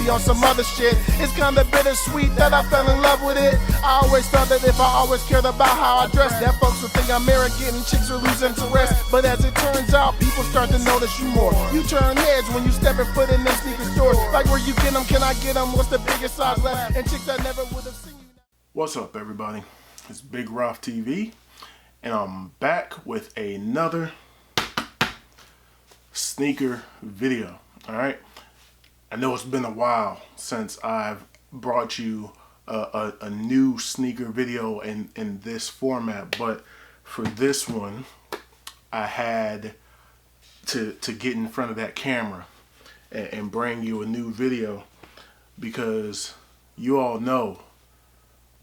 be on some other shit. It's kinda bittersweet that I fell in love with it. I always thought that if I always cared about how I dress, that folks would think I'm arrogant and chicks would lose interest. But as it turns out, people start to notice you more. You turn heads when you step and foot in them sneaker stores. Like, where you get them, can I get them? What's the biggest size left? And chicks that never would have seen you. What's up, everybody? It's Big Roth TV, and I'm back with another sneaker video. All right, I know it's been a while since I've brought you a new sneaker video in this format, but for this one I had to get in front of that camera and bring you a new video, because you all know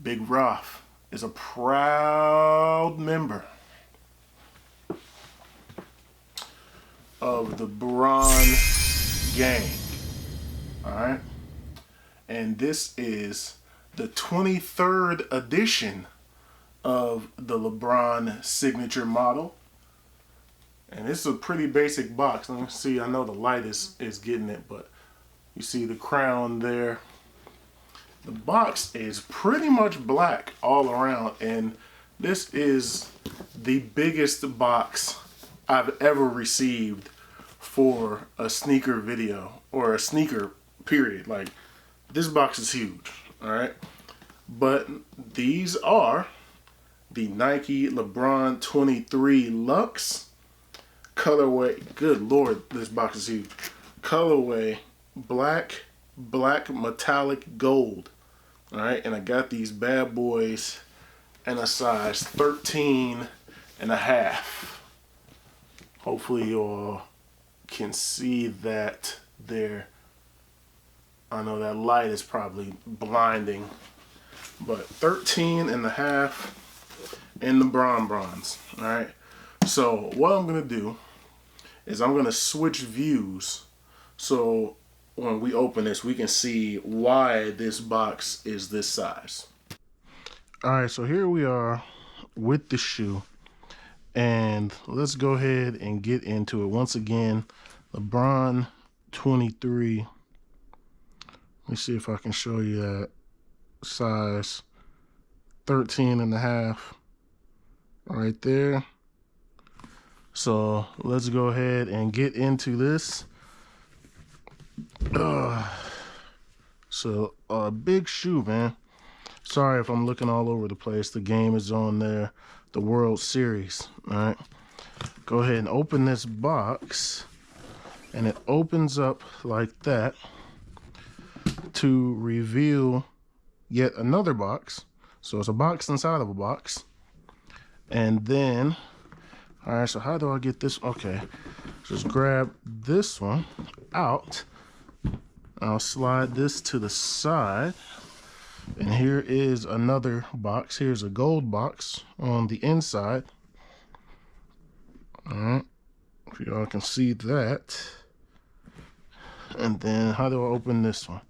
Big Roth is a proud member of the Lebron gang. Alright? And this is the 23rd edition of the Lebron signature model. And it's a pretty basic box. Let me see, I know the light is getting it, but you see the crown there. The box is pretty much black all around, and this is the biggest box I've ever received for a sneaker video, or a sneaker period. Like, this box is huge, all right? But these are the Nike Lebron 23 Luxe colorway. Good Lord, this box is huge. Colorway black metallic gold. All right, and I got these bad boys in a size 13 and a half. Hopefully you all can see that there. I know that light is probably blinding, but 13 and a half in the bronze. All right, so what I'm gonna do is I'm gonna switch views, so when we open this, we can see why this box is this size. All right, so here we are with the shoe, and let's go ahead and get into it. Once again, Lebron 23. Let me see if I can show you that size 13 and a half right there. So let's go ahead and get into this. So big shoe, man. Sorry if I'm looking all over the place. The game is on there, the World Series. All right, go ahead and open this box, and it opens up like that to reveal yet another box. So it's a box inside of a box. And then, all right, so how do I get this? Okay, just grab this one out. I'll slide this to the side, and here is another box. Here's a gold box on the inside. All right, if y'all can see that. And then how do I open this one?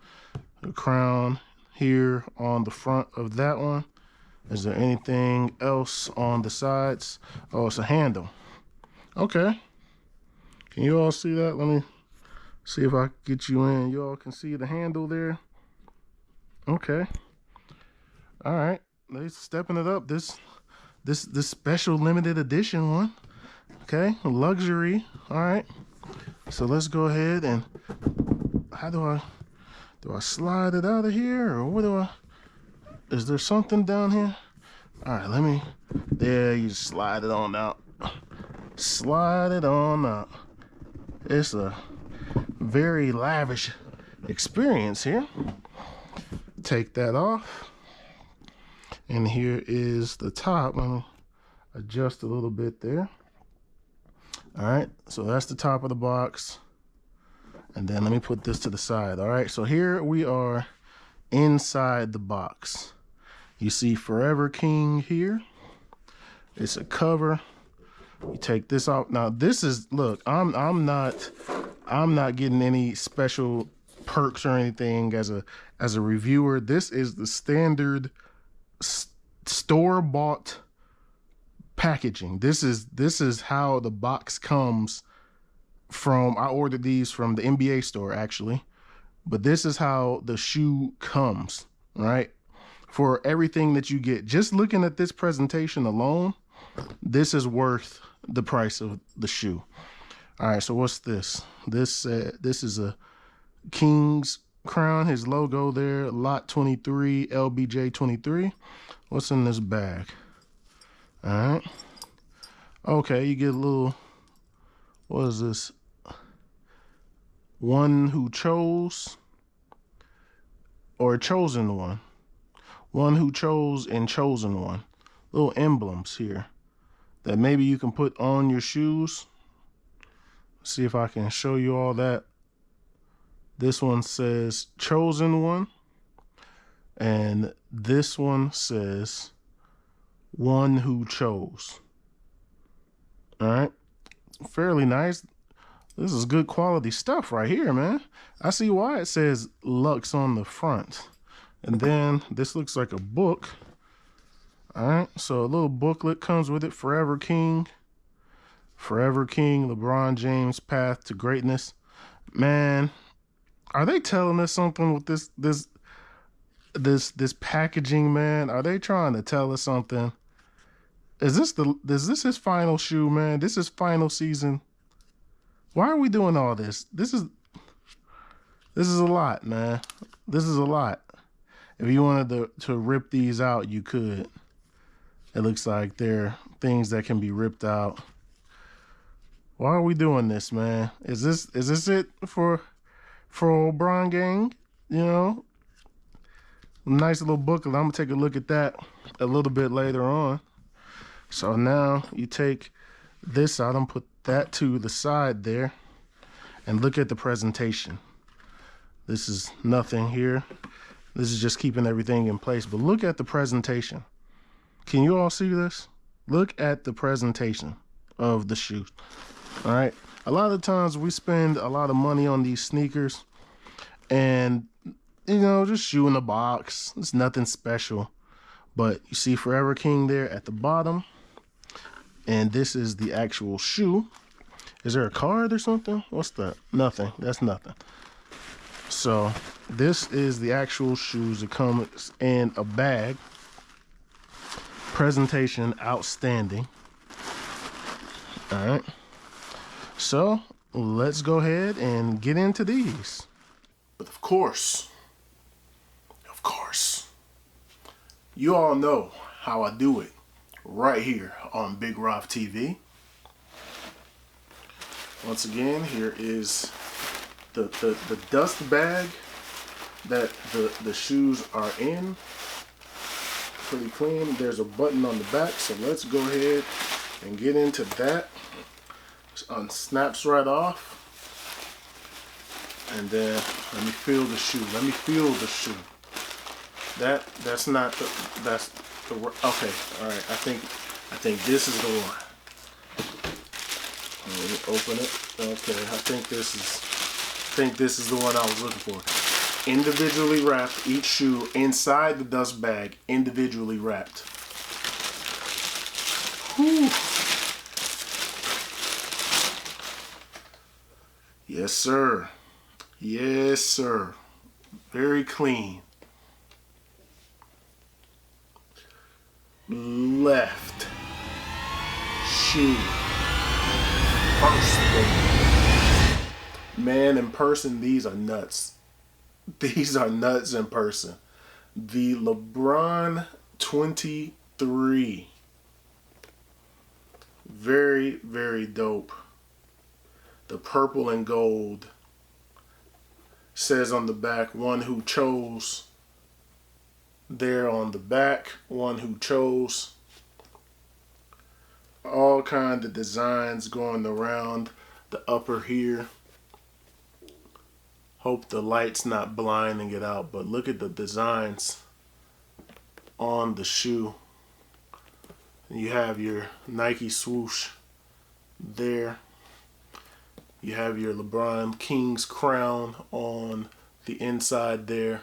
The crown here on the front of that one. Is there anything else on the sides? Oh, it's a handle. Okay, can you all see that? Let me see if I can get you in. You all can see the handle there. Okay. All right. They're stepping it up. This special limited edition one. Okay. Luxury. All right. So let's go ahead and how do I slide it out of here, or what is there something down here? All right, there, you slide it on out. Slide it on out. It's a very lavish experience here. Take that off, and here is the top. Let me adjust a little bit there. All right, so that's the top of the box, and then let me put this to the side. All right, so here we are inside the box. You see Forever King here. It's a cover. You take this off. Now this is, look, I'm not getting any special perks or anything as a reviewer. This is the standard store-bought packaging. This is how the box comes from. I ordered these from the NBA store, actually. But this is how the shoe comes, right? For everything that you get, just looking at this presentation alone, this is worth the price of the shoe. All right, so what's this? This is a King's crown, his logo there, lot 23, LBJ 23. What's in this bag? All right. Okay, you get a little, what is this? One who chose, or chosen one. One who chose and chosen one. Little emblems here that maybe you can put on your shoes. See if I can show you all that. This one says chosen one, and this one says one who chose. All right, fairly nice. This is good quality stuff right here, man. I see why it says Lux on the front. And then this looks like a book. All right, so a little booklet comes with it. Forever King, LeBron James Path to Greatness. Man, are they telling us something with this packaging, man? Are they trying to tell us something? Is this his final shoe, man? This is final season. Why are we doing all this? This is a lot, man. This is a lot. If you wanted to rip these out, you could. It looks like they're things that can be ripped out. Why are we doing this, man? Is this it for old Bron gang? You know? Nice little booklet. I'm gonna take a look at that a little bit later on. So now you take this out and put that to the side there and look at the presentation. This is nothing here. This is just keeping everything in place, but look at the presentation. Can you all see this? Look at the presentation of the shoes. All right. A lot of times we spend a lot of money on these sneakers and, you know, just shoe in the box. It's nothing special. But you see Forever King there at the bottom. And this is the actual shoe. Is there a card or something? What's that? Nothing. That's nothing. So this is the actual shoes. It comes in a bag. Presentation outstanding. All right. So let's go ahead and get into these. But of course, you all know how I do it right here on Big Rob TV. Once again, here is the dust bag that the shoes are in. Pretty clean. There's a button on the back, so let's go ahead and get into that. Snaps right off. And then let me feel the shoe. That's not the okay. All right. I think this is the one. Let me open it. Okay. I think this is the one I was looking for. Individually wrapped, each shoe inside the dust bag, individually wrapped. Whew. Yes, sir. Yes, sir. Very clean. Left shoe. First thing. Man, in person, these are nuts. These are nuts in person. The Lebron 23. Very, very dope. The purple and gold. Says on the back, one who chose. There on the back, one who chose. All kind of designs going around the upper here. Hope the light's not blinding it out, but look at the designs on the shoe. You have your Nike swoosh there. You have your LeBron King's crown on the inside there.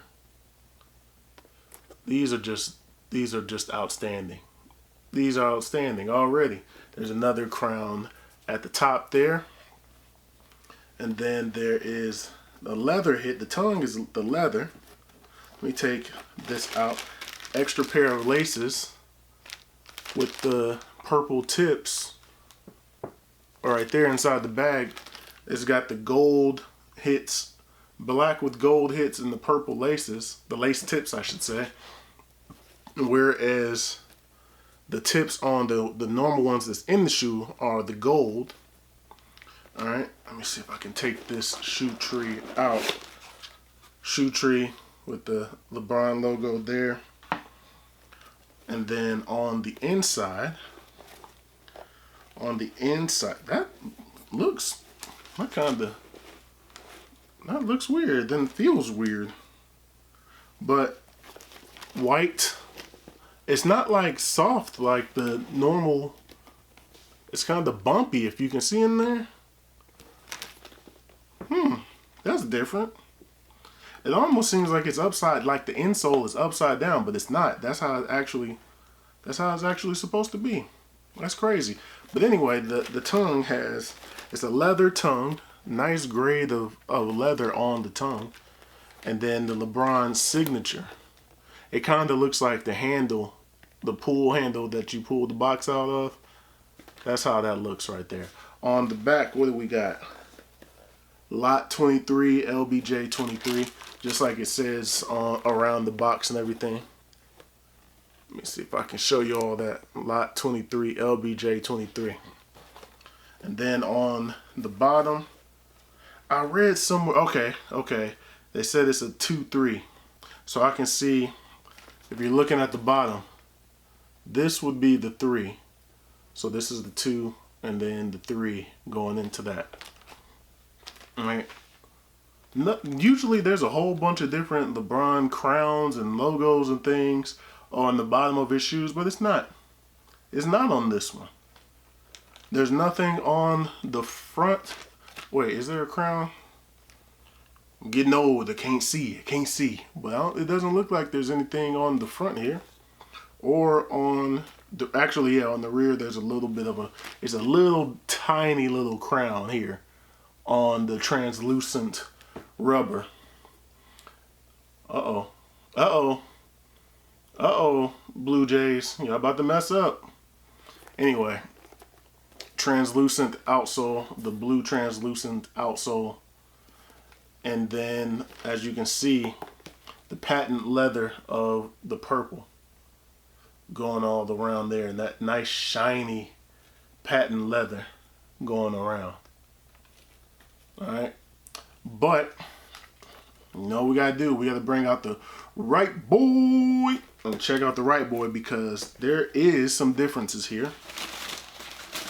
These are just outstanding. These are outstanding already. There's another crown at the top there. And then there is the leather hit. The tongue is the leather. Let me take this out. Extra pair of laces with the purple tips right there inside the bag. It's got the gold hits, black with gold hits, and the purple laces, the lace tips I should say. Whereas the tips on the normal ones that's in the shoe are the gold. Alright, let me see if I can take this shoe tree out. Shoe tree with the LeBron logo there. And then on the inside, that looks weird, then feels weird. But white, it's not like soft like the normal, it's kind of bumpy if you can see in there. That's different. It almost seems like it's upside, like the insole is upside down, but it's not. That's how it's actually supposed to be. That's crazy. But anyway, the tongue it's a leather tongue, nice grade of leather on the tongue, and then the LeBron signature. It kind of looks like the handle, the pull handle that you pull the box out of. That's how that looks right there. On the back, what do we got? Lot 23, LBJ 23, just like it says around the box and everything. Let me see if I can show you all that. Lot 23, LBJ 23. And then on the bottom, I read somewhere, okay, they said it's a 2-3. So I can see, if you're looking at the bottom, this would be the 3. So this is the 2, and then the 3 going into that. Right. Usually there's a whole bunch of different LeBron crowns and logos and things on the bottom of his shoes, but it's not. It's not on this one. There's nothing on the front. Wait, is there a crown? I'm getting old. I can't see. Well, it doesn't look like there's anything on the front here. Or on the, actually, yeah, on the rear there's a little bit of it's a little tiny little crown here on the translucent rubber. Uh-oh, Blue Jays, you're about to mess up. Anyway, translucent outsole, the blue translucent outsole. And then, as you can see, the patent leather of the purple going all around there, and that nice shiny patent leather going around. Alright, but you know what we gotta do? We gotta bring out the right boy and check out the right boy, because there is some differences here.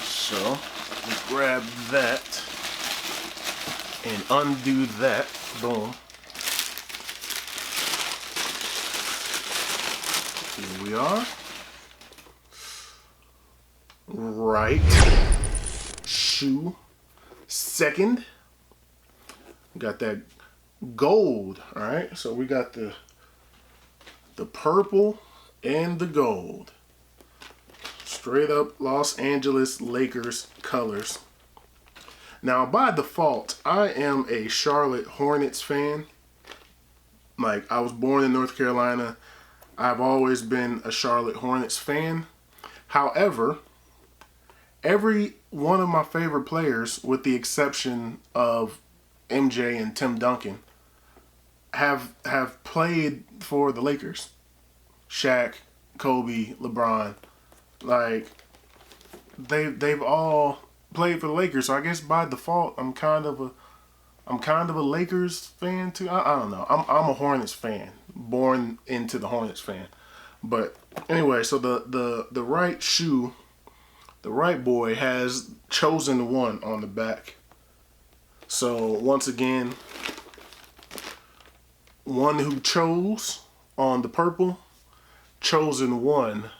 So let me grab that and undo that. Boom. Here we are. Right shoe second. Got that gold. All right, so we got the purple and the gold. Straight up Los Angeles Lakers colors. Now, by default, I am a Charlotte Hornets fan. Like, I was born in North Carolina. I've always been a Charlotte Hornets fan. However, every one of my favorite players, with the exception of MJ and Tim Duncan, have played for the Lakers. Shaq, Kobe, LeBron, like they've all played for the Lakers. So I guess by default, I'm kind of a Lakers fan too. I don't know. I'm a Hornets fan, born into the Hornets fan. But anyway, so the right shoe, the right boy, has chosen one on the back. So once again, one who chose on the purple, chosen one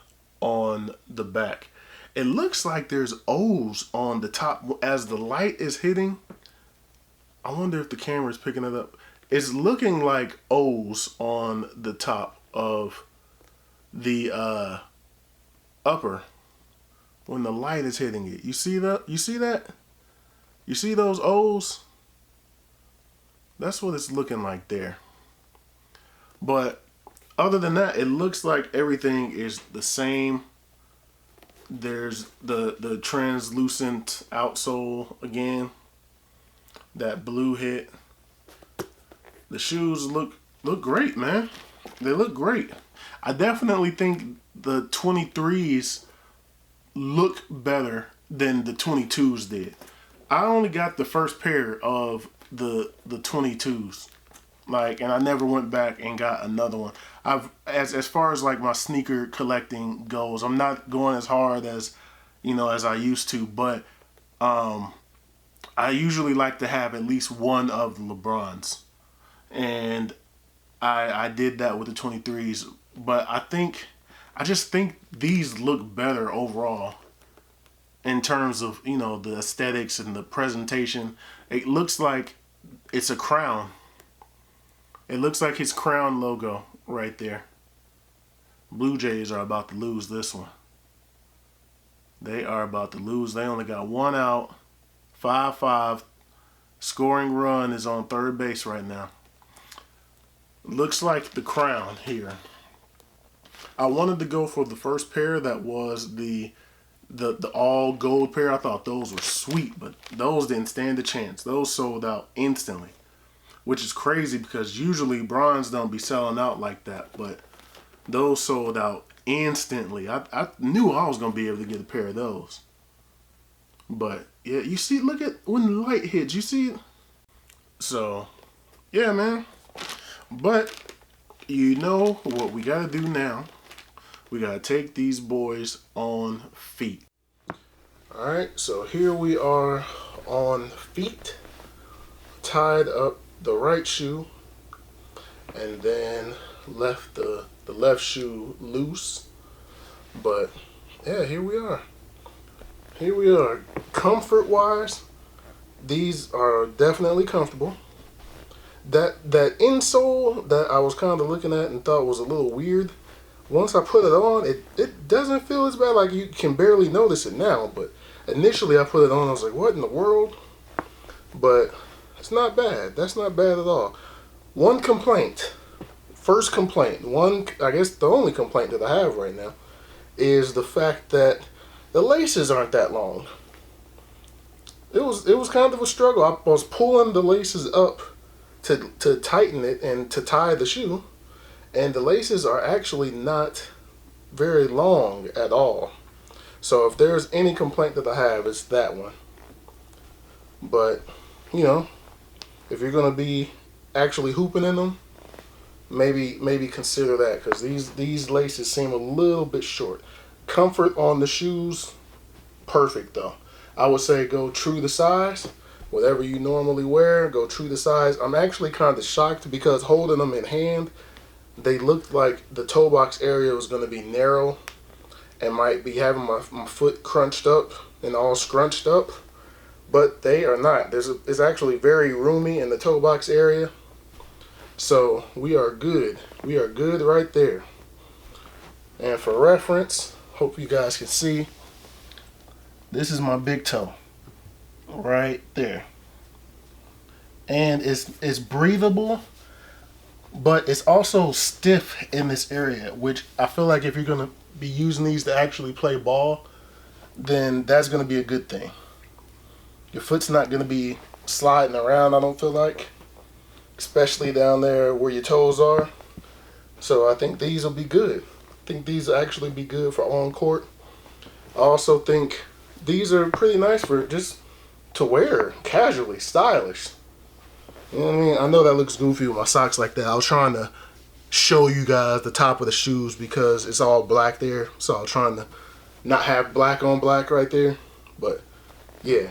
on the back. It looks like there's O's on the top as the light is hitting. I wonder if the camera is picking it up. It's looking like O's on the top of the upper when the light is hitting it. You see that? You see that? You see those O's? That's what it's looking like there. But other than that, it looks like everything is the same. There's the translucent outsole again. That blue hit. The shoes look great, man. They look great. I definitely think the 23s look better than the 22s did. I only got the first pair of the 22s. Like, and I never went back and got another one. As far as like my sneaker collecting goes, I'm not going as hard as, as I used to, but I usually like to have at least one of the LeBrons. And I did that with the 23s, but I just think these look better overall in terms of, the aesthetics and the presentation. It looks like it's a crown. It looks like his crown logo right there. Blue Jays are about to lose this one. They are about to lose. They only got one out. 5-5. Scoring run is on third base right now. Looks like the crown here. I wanted to go for the first pair that was the all gold pair. I thought those were sweet, but those didn't stand a chance. Those sold out instantly, which is crazy because usually bronze don't be selling out like that, but those sold out instantly. I knew I was going to be able to get a pair of those. But yeah, you see, look at when the light hits, you see it? So, yeah, man. But you know what we got to do now. We got to take these boys on feet. All right, so here we are on feet. Tied up the right shoe and then left the left shoe loose. But yeah, here we are. Here we are. Comfort wise, these are definitely comfortable. That insole that I was kind of looking at and thought was a little weird, once I put it on, it doesn't feel as bad. Like, you can barely notice it now, but initially I put it on, I was like, what in the world? But it's not bad. That's not bad at all. One complaint, first complaint, I guess the only complaint that I have right now, is the fact that the laces aren't that long. It was kind of a struggle. I was pulling the laces up to tighten it and to tie the shoe, and the laces are actually not very long at all. So if there's any complaint that I have, it's that one. But if you're gonna be actually hooping in them, maybe consider that, because these laces seem a little bit short. Comfort on the shoes, perfect though. I would say go true to size. Whatever you normally wear, go true to size. I'm actually kind of shocked because holding them in hand, they looked like the toe box area was going to be narrow and might be having my foot crunched up and all scrunched up, but they are not. It's actually very roomy in the toe box area, so we are good. We are good right there. And for reference, hope you guys can see, this is my big toe right there, and it's breathable, but it's also stiff in this area, which I feel like if you're gonna be using these to actually play ball, then that's gonna be a good thing. Your foot's not gonna be sliding around, I don't feel like, especially down there where your toes are. So I think these will be good. I think these will actually be good for on court. I also think these are pretty nice for just to wear casually, stylish. You know what I mean? I know that looks goofy with my socks like that. I was trying to show you guys the top of the shoes because it's all black there. So I was trying to not have black on black right there. But yeah.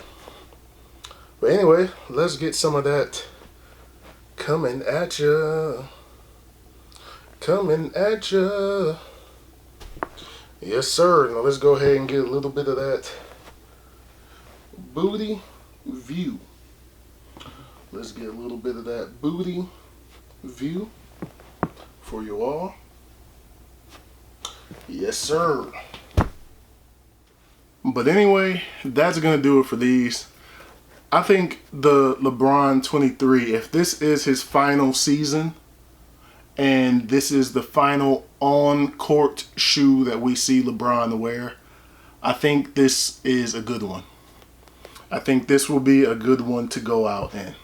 But anyway, let's get some of that coming at ya. Coming at ya. Yes, sir. Now let's go ahead and get a little bit of that booty view. Let's get a little bit of that booty view for you all. Yes, sir. But anyway, that's gonna do it for these. I think the LeBron 23, if this is his final season and this is the final on-court shoe that we see LeBron wear, I think this is a good one. I think this will be a good one to go out in.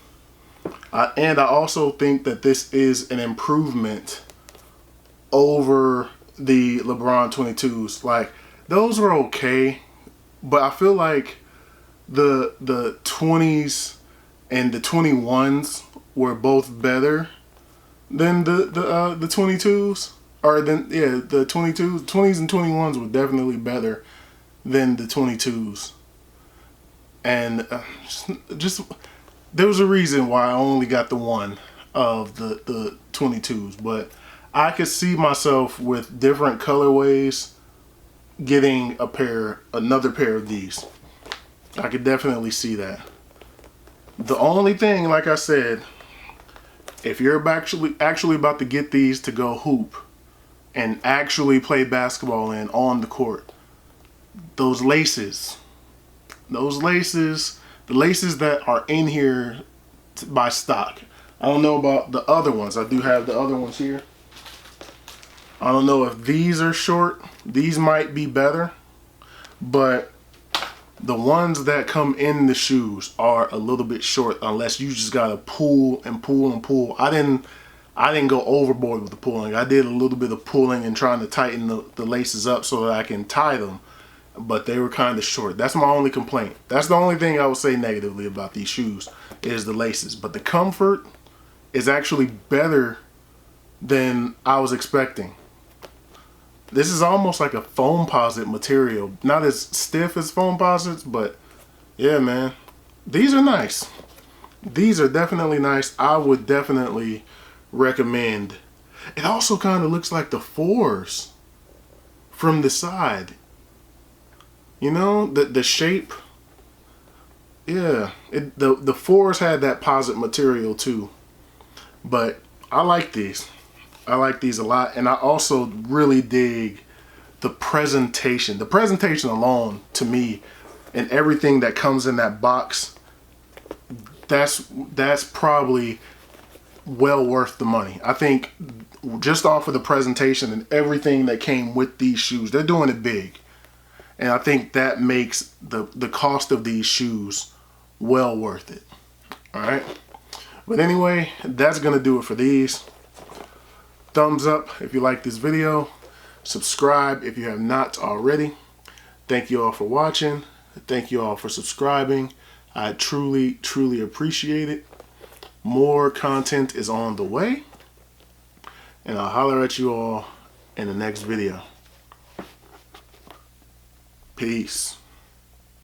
And I also think that this is an improvement over the LeBron 22s. Like, those were okay, but I feel like the 20s and the 21s were both better than the 22s. Or then, yeah, the 20s and 21s were definitely better than the 22s. And just there was a reason why I only got the one of the 22s, but I could see myself with different colorways getting another pair of these. I could definitely see that. The only thing, like I said, if you're actually about to get these to go hoop and actually play basketball on the court, those laces, the laces that are in here by stock. I don't know about the other ones. I do have the other ones here. I don't know if these are short. These might be better, but the ones that come in the shoes are a little bit short unless you just gotta pull and pull and pull. I didn't go overboard with the pulling. I did a little bit of pulling and trying to tighten the laces up so that I can tie them, but they were kind of short. That's my only complaint. That's the only thing I would say negatively about these shoes is the laces. But the comfort is actually better than I was expecting. This is almost like a foamposite material. Not as stiff as foamposites, but yeah, man. These are nice. These are definitely nice. I would definitely recommend. It also kind of looks like the 4s from the side. You know, the shape. Yeah, the 4s had that posit material too. But I like these. I like these a lot, and I also really dig the presentation. The presentation alone, to me, and everything that comes in that box, that's probably well worth the money. I think just off of the presentation and everything that came with these shoes, they're doing it big. And I think that makes the cost of these shoes well worth it. All right. But anyway, that's going to do it for these. Thumbs up if you like this video. Subscribe if you have not already. Thank you all for watching. Thank you all for subscribing. I truly, truly appreciate it. More content is on the way. And I'll holler at you all in the next video. Peace.